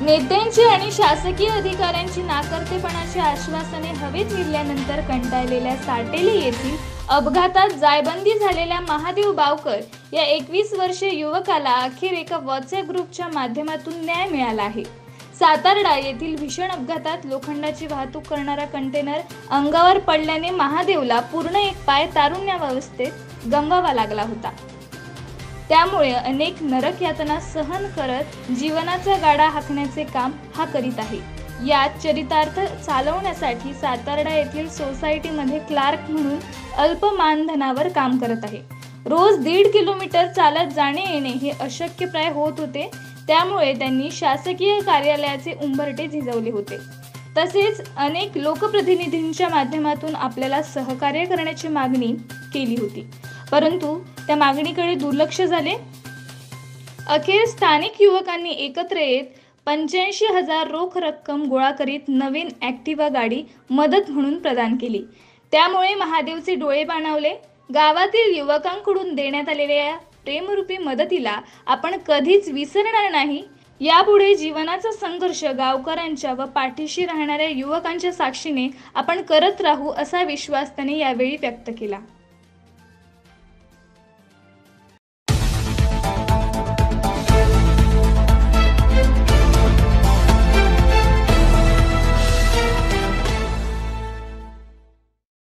नेत्यांची आणि शासकीय अधिकाऱ्यांची नाकर्तेपणाची आश्वासने हवेत विरल्यानंतर कंटाळलेल्या साटेली येथील अपघातात जायबंदी झालेल्या महादेव बावकर या 21 वर्षीय युवकाला अखेर एका व्हॉट्सअप ग्रुपच्या माध्यमातून न्याय मिळाला आहे। सातार्डा येथील भीषण अपघातात लोखंडाची वाहतूक करणारा कंटेनर अंगावर पडल्याने महादेवला पूर्ण एक पाय तारुण्यावस्थेत गमवावा लागला होता। त्यामुळे अनेक नरक यातना सहन करत जीवनाचा गाडा हाकण्याचे काम हा करीत आहे। यात चरितार्थ चालवण्यासाठी सातार्डा येथील सोसायटीमध्ये क्लार्क म्हणून अल्प मानधनावर काम करत आहे। रोज 1.5 किलोमीटर चालत जाणे येणे हे अशक्यप्राय होत होते। त्यामुळे त्यांनी शासकीय कार्यालयाचे उंबरठे झिजवले होते। तसेच अनेक लोकप्रतिनिधींच्या माध्यमातून आपल्याला सहकार्य करण्याची मागणी केली होती, परंतु त्या मागणीकडे दुर्लक्ष झाले। अखेर स्थानिक युवकांनी एकत्र येत 85,000 रोख रक्कम गोळा करीत नवीन ॲक्टिवा गाडी मदत म्हणून प्रदान केली। त्यामुळे महादेवचे डोळे पाणावले। गावातील युवकांकडून देण्यात आलेल्या प्रेमरूपी मदतीला आपण कधीच विसरणार नाही। यापुढे जीवनाचा संघर्ष गावकऱ्यांच्या व पाठीशी राहणाऱ्या युवकांच्या साक्षीने आपण करत राहू असा विश्वास त्याने यावेळी व्यक्त केला।